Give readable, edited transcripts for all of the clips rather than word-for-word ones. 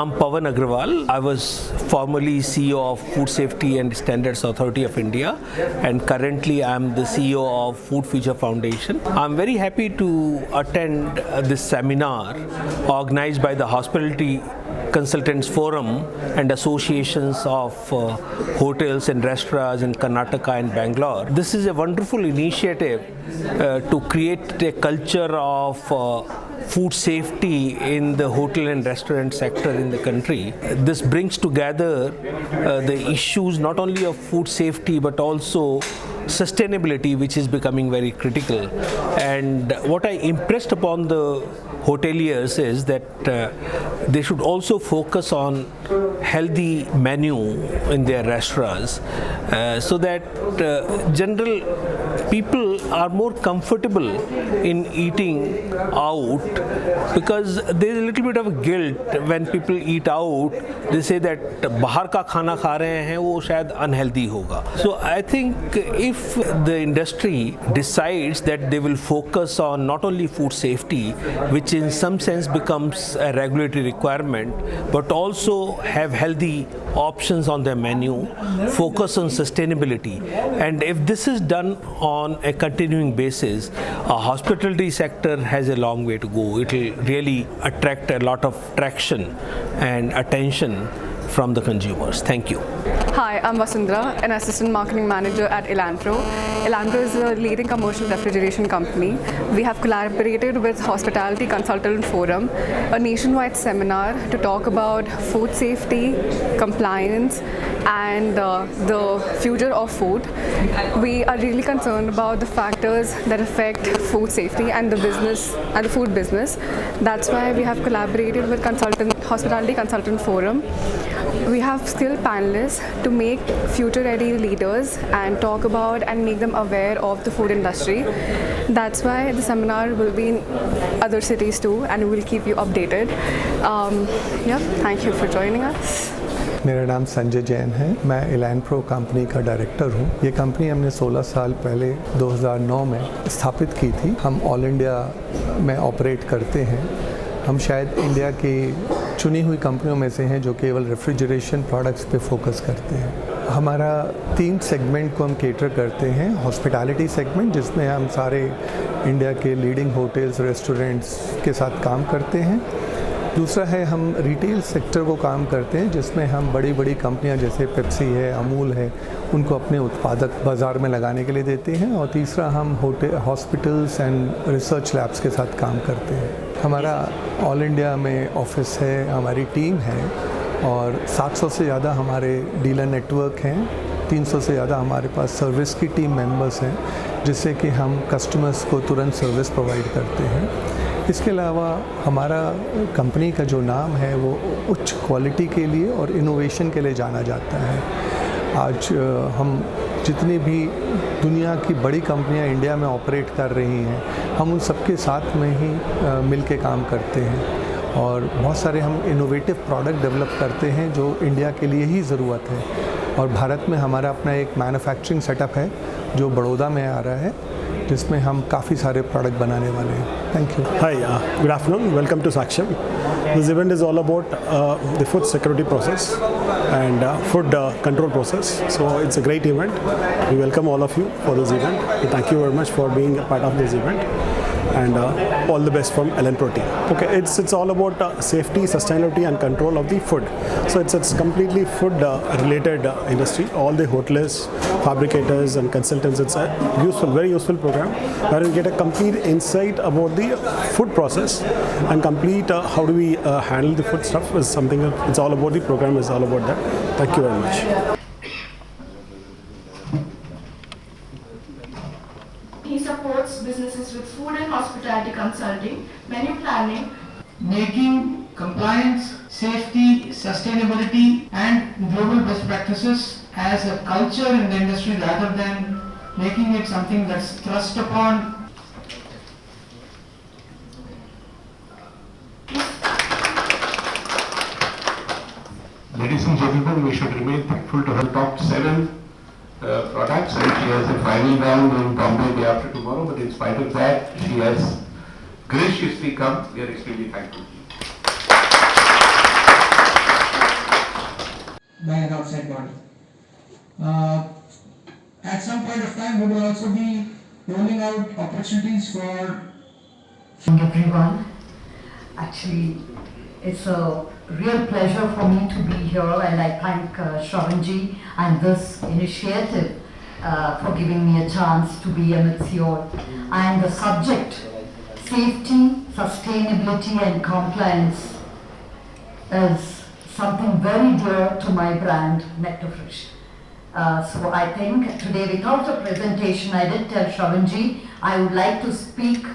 I'm Pawan Agrawal. I was formerly CEO of Food Safety and Standards Authority of India, and currently I'm the CEO of Food Future Foundation. I'm very happy to attend this seminar organized by the Hospitality Consultants Forum and associations of hotels and restaurants in Karnataka and Bangalore. This is a wonderful initiative to create a culture of food safety in the hotel and restaurant sector in the country. This brings together the issues not only of food safety but also sustainability, which is becoming very critical. And what I impressed upon the hoteliers is that they should also focus on healthy menu in their restaurants so that general people are more comfortable in eating out, because there is a little bit of guilt when people eat out. They say that bahar ka khana kha rahe hain wo shayad unhealthy hoga. So I think if the industry decides that they will focus on not only food safety, which in some sense becomes a regulatory requirement, but also have healthy options on their menu, focus on sustainability, and if this is done on a continuing basis, our hospitality sector has a long way to go. It will really attract a lot of traction and attention from the consumers. Thank you. Hi, I'm Vasundhara, an Assistant Marketing Manager at ELANPRO. ELANPRO is a leading commercial refrigeration company. We have collaborated with Hospitality Consultant Forum, a nationwide seminar to talk about food safety, compliance, and the future of food. We are really concerned about the factors that affect food safety and the business and the food business. That's why we have collaborated with Hospitality Consultant Forum. We have skilled panelists to make future-ready leaders and talk about and make them aware of the food industry. That's why the seminar will be in other cities too, and we will keep you updated. Thank you for joining us. मेरा नाम संजय जैन है। मैं एलैनप्रो company का director हूँ। ये company हमने 16 साल पहले 2009 में स्थापित की थी। हम ऑल इंडिया में ऑपरेट करते हैं। हम शायद इंडिया की चुनी हुई कंपनियों में से हैं जो केवल रेफ्रिजरेशन प्रोडक्ट्स पे फोकस करते हैं। हमारा 3 सेगमेंट को हम केटर करते हैं। हॉस्पिटैलिटी सेगमेंट, जिसमें हम सारे इंडिया के लीडिंग होटल्स, रेस्टोरेंट्स के साथ काम करते हैं। दूसरा है हम रिटेल सेक्टर को काम करते हैं, जिसमें हम बड़ी बड़ी कंपनियां जैसे पेप्सी है, अमूल है, उनको अपने उत्पादक बाज़ार में लगाने के लिए देते हैं। और तीसरा हम हॉस्पिटल्स एंड रिसर्च लैब्स के साथ काम करते हैं। हमारा ऑल इंडिया में ऑफिस है, हमारी टीम है, और 700 से ज़्यादा हमारे डीलर नेटवर्क हैं। 300 से ज़्यादा हमारे पास सर्विस की टीम मेंबर्स हैं, जिससे कि हम कस्टमर्स को तुरंत सर्विस प्रोवाइड करते हैं। इसके अलावा हमारा कंपनी का जो नाम है वो उच्च क्वालिटी के लिए और इनोवेशन के लिए जाना जाता है। आज हम जितनी भी दुनिया की बड़ी कंपनियां इंडिया में ऑपरेट कर रही हैं, हम उन सबके साथ में ही मिल के काम करते हैं, और बहुत सारे हम इनोवेटिव प्रोडक्ट डेवलप करते हैं जो इंडिया के लिए ही ज़रूरत है। और भारत में हमारा अपना एक मैन्युफैक्चरिंग सेटअप है जो बड़ौदा में आ रहा है, जिसमें हम काफ़ी सारे प्रोडक्ट बनाने वाले हैं। Thank you. Hi, good afternoon. Welcome to Saksham. This event is all about the food security process and food control process. So it's a great event. We welcome all of you for this event. We thank you very much for being a part of this event. And all the best from ELANPRO team. Okay, it's all about safety, sustainability, and control of the food. So it's completely food related industry. All the hoteliers, fabricators, and consultants. It's a very useful program where you get a complete insight about the food process and complete how do we handle the food stuff is something. It's all about the program. Is all about that. Thank you very much. He supports businesses with food and hospitality consulting, menu planning, making compliance, safety, sustainability, and global best practices as a culture in the industry rather than making it something that's thrust upon. Ladies and gentlemen, we should remain thankful to her top 7 products, and she has a final round in Bombay day after tomorrow, but in spite of that, she has graciously come. We are extremely thankful. At some point of time, we will also be rolling out opportunities for everyone. Actually, it's a real pleasure for me to be here, and I thank Shravanji and this initiative for giving me a chance to be amidst you all. And the subject, safety, sustainability and compliance, is something very dear to my brand, NectarFresh. So I think today, without a presentation, I did tell Shravanji I would like to speak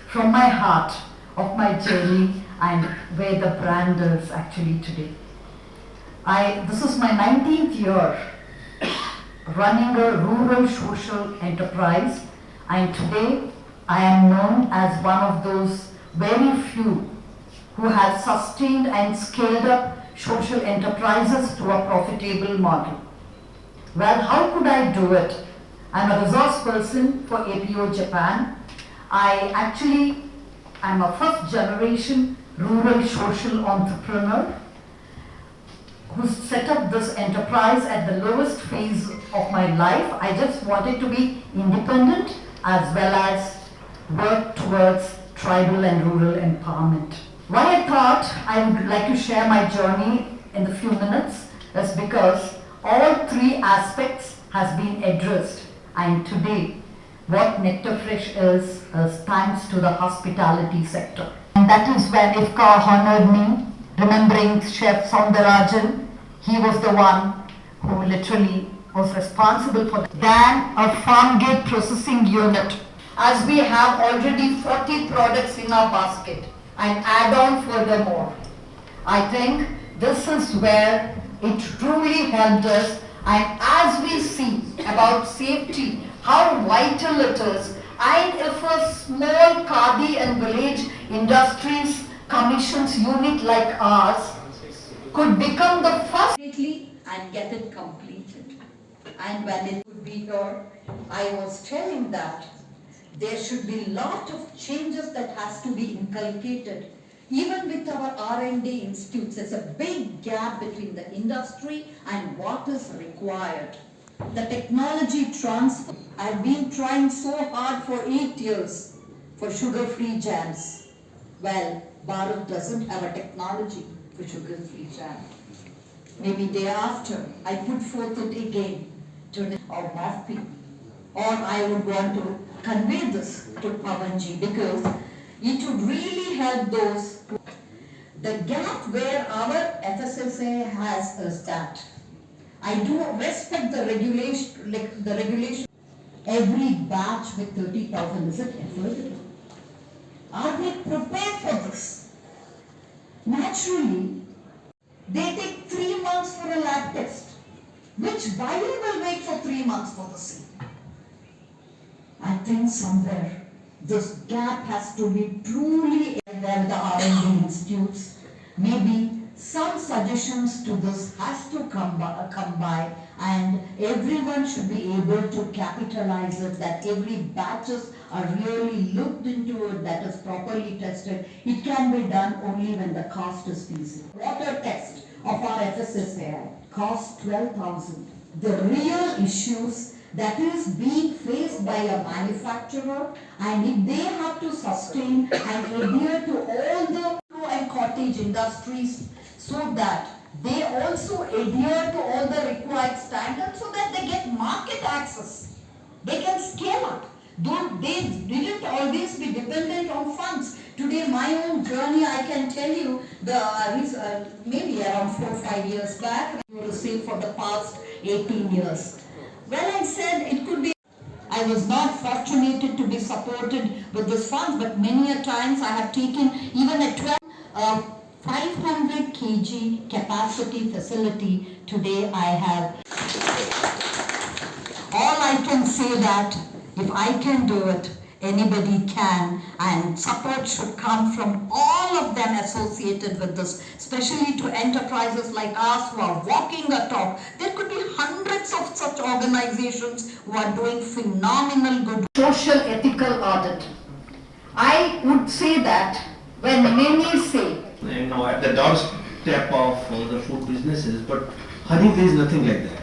from my heart of my journey and where the brand is actually today. This is my 19th year running a rural social enterprise, and today I am known as one of those very few who have sustained and scaled up social enterprises to a profitable model. Well, how could I do it? I'm a resource person for APO Japan. I'm a first generation rural social entrepreneur who set up this enterprise at the lowest phase of my life. I just wanted to be independent as well as work towards tribal and rural empowerment. Why I thought I would like to share my journey in the few minutes is because all three aspects has been addressed, and today what NectarFresh is thanks to the hospitality sector. And that is when IFCA honored me, remembering Chef Soundarajan. He was the one who literally was responsible for than a farm gate processing unit, as we have already 40 products in our basket and add on furthermore. I think this is where it truly helped us, and as we see about safety, how vital it is, and if a small Khadi and village industries commissions unit like ours could become the first and get it completed. And when it would be here, I was telling that there should be a lot of changes that has to be inculcated. Even with our R&D institutes, there's a big gap between the industry and what is required. The technology transfer, I've been trying so hard for 8 years for sugar-free jams. Well, Bharat doesn't have a technology for sugar-free jam. Maybe day after, I put forth it again to or Mafpi. Or I would want to convey this to Pavanji because it would really help those. The gap where our FSSA has is that I do respect the regulation. Every batch with 30,000, is it affordable? Are we prepared for this? Naturally, they take 3 months for a lab test. Which buyer will wait for 3 months for the same? I think somewhere this gap has to be truly where the R&D institutes. Maybe some suggestions to this has to come by, and everyone should be able to capitalize it, that every batches are really looked into it, that is properly tested. It can be done only when the cost is feasible. Water test of our FSSAI costs 12,000. The real issues that is being faced by a manufacturer, and if they have to sustain and adhere to all the and cottage industries so that they also adhere to all the required standards so that they get market access. They can scale up. They didn't always be dependent on funds. Today, my own journey, I can tell you, maybe around 4 or 5 years back, I received for the past 18 years. Well, I said it could be. I was not fortunate to be supported with this funds, but many a times I have taken even a 500 kg capacity facility. Today I have. All I can say that if I can do it, anybody can, and support should come from all of them associated with this, especially to enterprises like us who are walking the talk. There could be hundreds of such organizations who are doing phenomenal good. Social ethical audit. I would say that when many say, at the doorstep of the food businesses, but honey, there is nothing like that.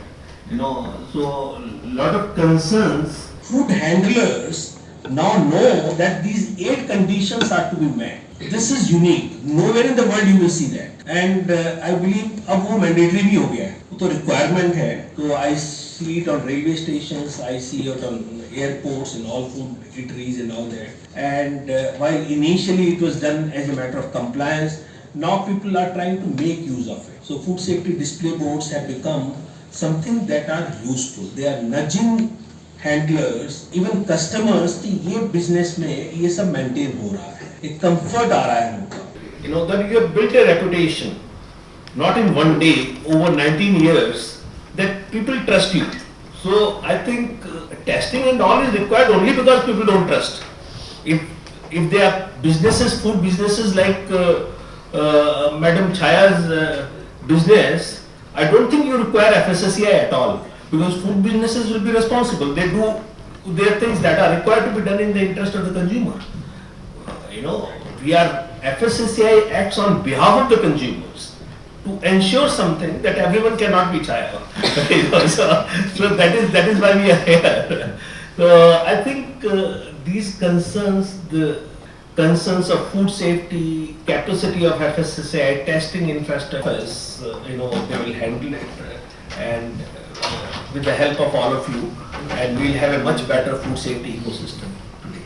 So lot of concerns. Food handlers now know that these 8 conditions are to be met. This is unique. Nowhere in the world you will see that. And I believe अब वो mandatory भी हो गया है. वो तो requirement है. तो I see it on railway stations, I see it on airports and all food eateries and all that. And while initially it was done as a matter of compliance, now people are trying to make use of it. So food safety display boards have become something that are useful. They are nudging handlers, even customers कि ये business में ये सब maintain हो रहा है. एक comfort आ रहा है उनका. That you have built a reputation, not in one day, over 19 years, that people trust you. So I think testing and all is required only because people don't trust. If they are businesses, food businesses like Madam Chaya's business, I don't think you require FSSAI at all, because food businesses will be responsible. They do their things that are required to be done in the interest of the consumer. FSSAI acts on behalf of the consumers to ensure something that everyone cannot be Chaya. So that is why we are here. So I think these concerns, the concerns of food safety, capacity of FSSAI, testing infrastructure, they will handle it, and with the help of all of you, and we'll have a much better food safety ecosystem today.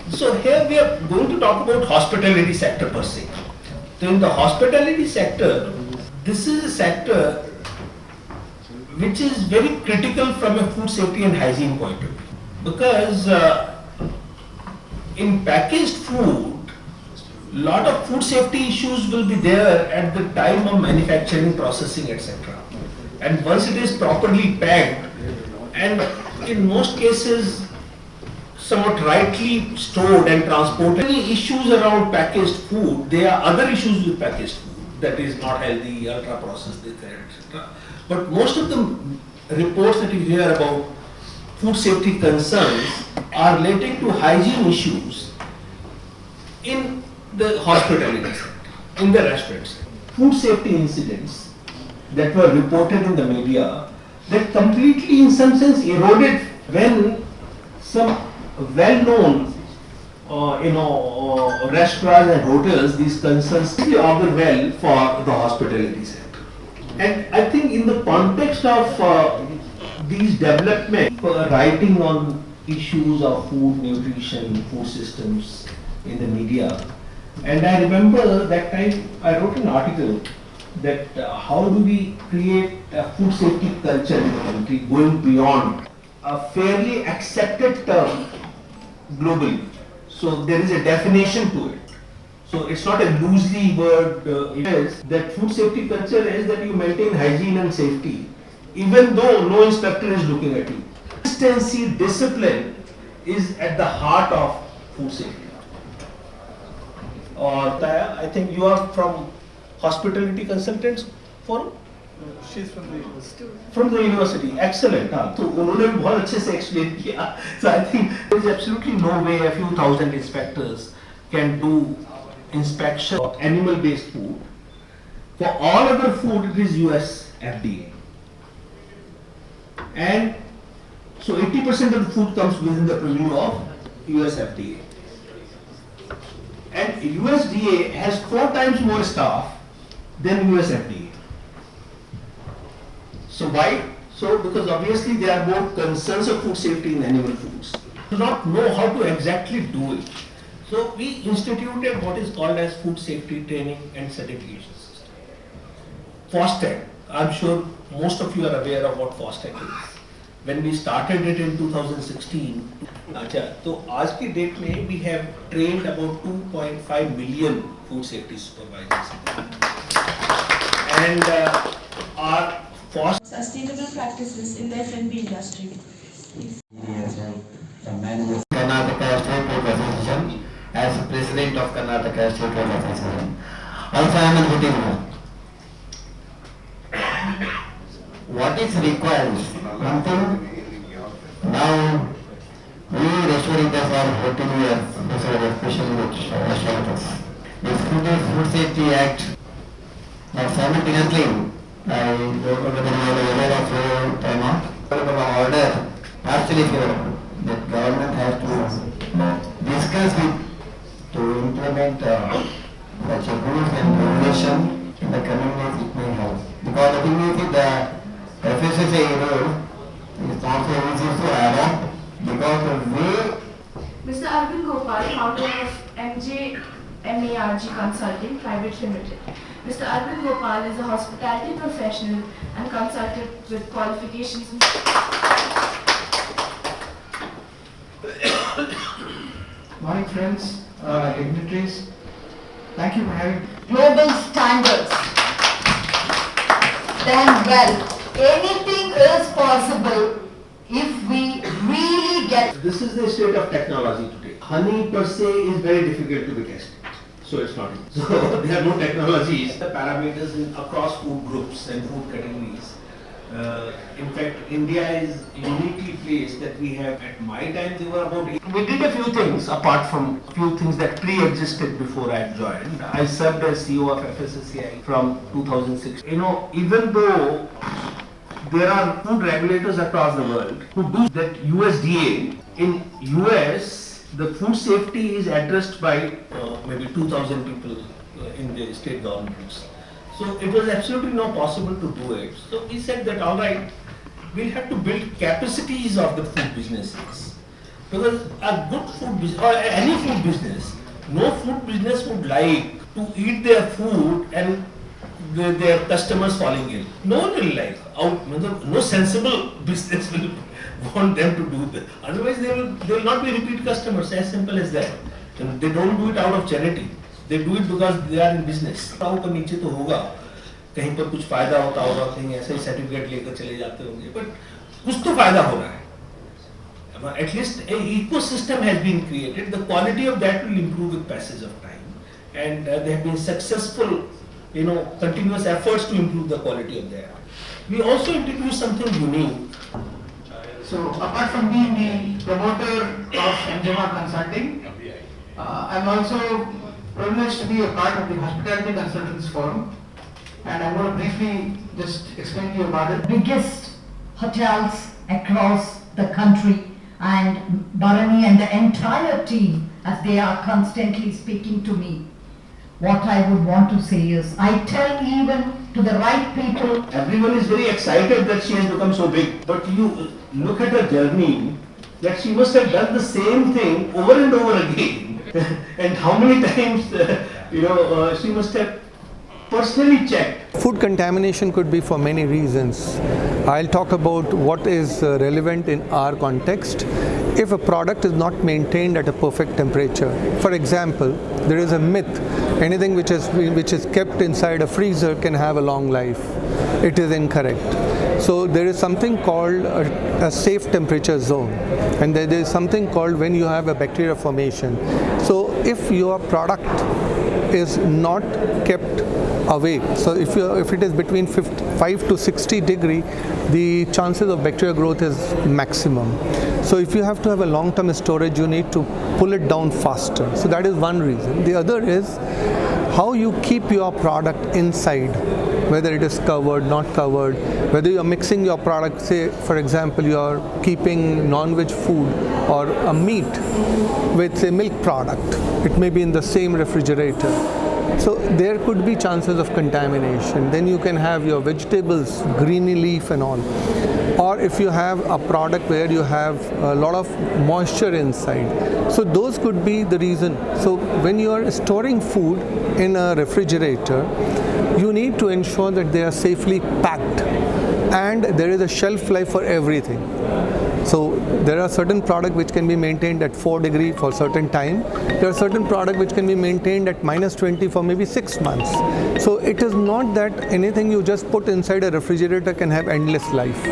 So here we are going to talk about hospitality sector per se. So in the hospitality sector, this is a sector which is very critical from a food safety and hygiene point of view, because in packaged food, lot of food safety issues will be there at the time of manufacturing, processing, etc. And once it is properly packed, and in most cases somewhat rightly stored and transported, any issues around packaged food, there are other issues with packaged food, that is not healthy, ultra processed, etc. But most of the reports that you hear about food safety concerns are relating to hygiene issues in the hospitality sector, in the restaurants. Food safety incidents that were reported in the media that completely in some sense eroded when some well-known restaurants and hotels, these concerns really augur well for the hospitality sector. And I think in the context of these developments, writing on issues of food, nutrition, food systems in the media, and I remember that time I wrote an article that how do we create a food safety culture in the country going beyond a fairly accepted term globally. So there is a definition to it. So it's not a loosely word, it is that food safety culture is that you maintain hygiene and safety even though no inspector is looking at you. Consistency, discipline is at the heart of food safety. I think you are from Hospitality Consultants Forum? She's from the university. From the university, excellent. So उन्होंने भी बहुत अच्छे से explain किया. So I think there is absolutely no way a few thousand inspectors can do inspection of animal-based food. For all other food, it is US FDA. And so 80% of the food comes within the purview of US FDA. And USDA has 4 times more staff than US FDA. So why? So because obviously there are more concerns of food safety in animal foods. Do not know how to exactly do it. So we instituted what is called as food safety training and certification system. FOSTEC, I'm sure most of you are aware of what FOSTEC is. When we started it in 2016, so आज की date में we have trained about 2.5 million food safety supervisors. And our Sustainable practices in the F&B industry. Karnataka State Food Association as President of Karnataka State Food Association. Also I am an hotel. What is required? One thing, now we restaurateurs are hoteliers, especially restaurateurs. This Food Safety Act, simultaneously I don't know whether you are aware of it or not. Order partially favorable. The government has to discuss with to implement such a rules and regulation in the coming days. It may help. Because the thing is the FSSA rule is not so easy to adopt because the way Mr. Arvind Gopal, founder of MJ MERG Consulting Private Limited. Mr. Arvind Gopal is a hospitality professional and consultant with qualifications in Morning friends, dignitaries. Thank you for having Global standards. Then well, anything is possible if we really get. This is the state of technology today. Honey per se is very difficult to be tested. So it's not easy. So there are no technologies. The parameters across food groups and food categories. In fact, India is uniquely placed that we have, at my time, they were about 8. We did a few things apart from a few things that pre-existed before I joined. I served as CEO of FSSAI from 2006. You know, even though there are food regulators across the world who do that USDA, in US, the food safety is addressed by maybe 2,000 people in the state governments. So it was absolutely not possible to do it. So we said that all right, we'll have to build capacities of the food businesses. Because a good food business, or any food business, no food business would like to eat their food and their customers falling ill. No one will like, no sensible business will want them to do that. Otherwise they will not be repeat customers, as simple as that. And they don't do it out of charity. They do it because they are in business. ऊपर नीचे तो होगा, कहीं पर कुछ फायदा होता होगा, कहीं ऐसे ही सर्टिफिकेट लेकर चले जाते होंगे, but कुछ तो फायदा हो रहा है. At least an ecosystem has been created. The quality of that will improve with passage of time, and there have been successful, continuous efforts to improve the quality of that. We also introduced something unique. So apart from being the promoter of MJMA Consulting, I'm also privileged to be a part of the Hospitality Consultants Forum, and I'm going to briefly just explain to you about it. Biggest hotels across the country, and Bharani and the entire team, as they are constantly speaking to me, what I would want to say is, I tell even to the right people. Everyone is very excited that she has become so big, but you look at her journey, that she must have done the same thing over and over again. And how many times, she must have personally checked. Food contamination could be for many reasons. I'll talk about what is relevant in our context. If a product is not maintained at a perfect temperature, for example, there is a myth, anything which is kept inside a freezer can have a long life. It is incorrect. So there is something called a safe temperature zone, and there is something called when you have a bacteria formation. So if your product is not kept away, so if it is between 5 to 60 degree, the chances of bacterial growth is maximum. So if you have to have a long-term storage, you need to pull it down faster. So that is one reason. The other is how you keep your product inside, whether it is covered, not covered, whether you are mixing your product, say for example you are keeping non-veg food or a meat with a milk product, it may be in the same refrigerator. So there could be chances of contamination. Then you can have your vegetables, greeny leaf and all. Or if you have a product where you have a lot of moisture inside. So those could be the reason. So when you are storing food in a refrigerator, you need to ensure that they are safely packed and there is a shelf life for everything. So there are certain products which can be maintained at 4 degrees for certain time. There are certain products which can be maintained at -20 for maybe 6 months. So it is not that anything you just put inside a refrigerator can have endless life,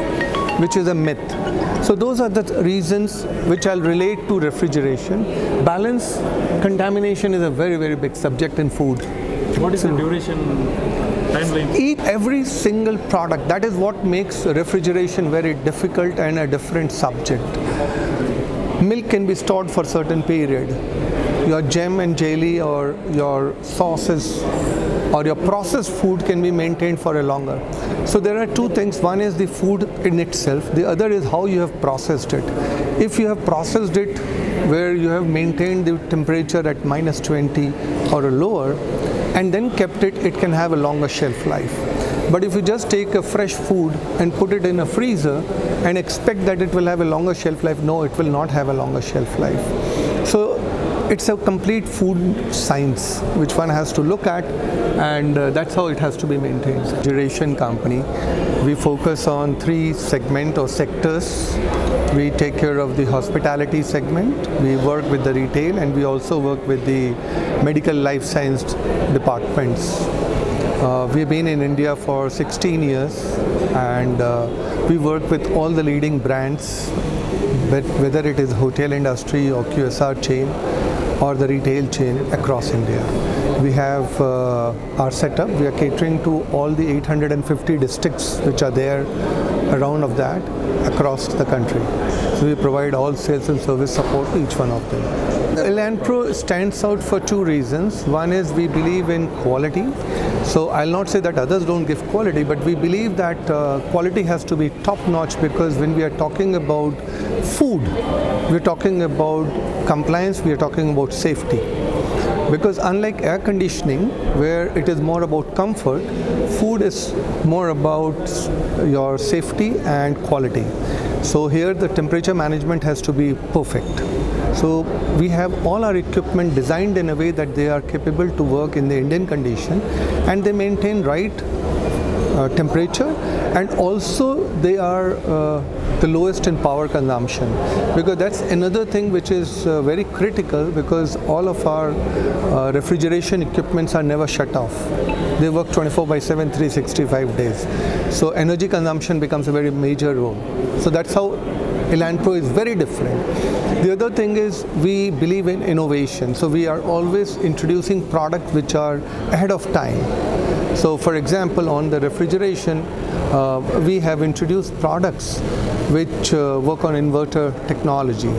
which is a myth. So those are the reasons which I'll relate to refrigeration. Balance contamination is a very, very big subject in food. What is the duration timeline? Eat every single product. That is what makes refrigeration very difficult and a different subject. Milk can be stored for certain period. Your jam and jelly or your sauces or your processed food can be maintained for a longer. So there are two things. One is the food in itself. The other is how you have processed it. If you have processed it where you have maintained the temperature at -20 or lower and then kept it, it can have a longer shelf life. But if you just take a fresh food and put it in a freezer and expect that it will have a longer shelf life, no, it will not have a longer shelf life. So it's a complete food science which one has to look at, and that's how it has to be maintained. Refrigeration company, we focus on 3 segments or sectors. We take care of the hospitality segment, we work with the retail, and we also work with the medical life science departments. We've been in India for 16 years, and we work with all the leading brands, whether it is hotel industry or QSR chain or the retail chain across India. We have our setup. We are catering to all the 850 districts which are there around of that across the country. So we provide all sales and service support to each one of them. ELANPRO stands out for 2 reasons. One is we believe in quality. So I'll not say that others don't give quality, but we believe that quality has to be top-notch, because when we are talking about food, we're talking about compliance, we are talking about safety. Because unlike air conditioning, where it is more about comfort, food is more about your safety and quality. So here the temperature management has to be perfect. So we have all our equipment designed in a way that they are capable to work in the Indian condition, and they maintain right temperature, and also they are the lowest in power consumption, because that's another thing which is very critical, because all of our refrigeration equipments are never shut off. They work 24/7, 365 days. So energy consumption becomes a very major role. So that's how ELANPRO is very different. The other thing is we believe in innovation. So we are always introducing products which are ahead of time. So for example, on the refrigeration, we have introduced products which work on inverter technology.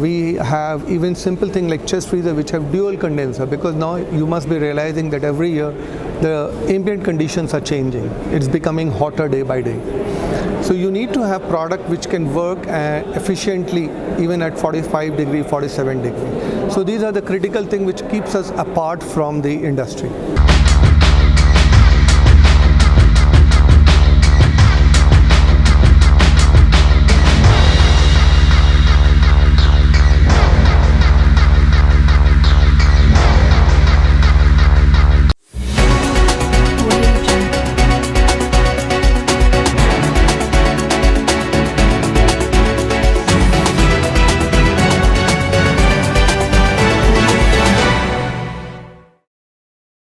We have even simple things like chest freezer which have dual condenser, because now you must be realizing that every year the ambient conditions are changing. It's becoming hotter day by day. So you need to have product which can work efficiently even at 45 degree, 47 degree. So these are the critical things which keeps us apart from the industry.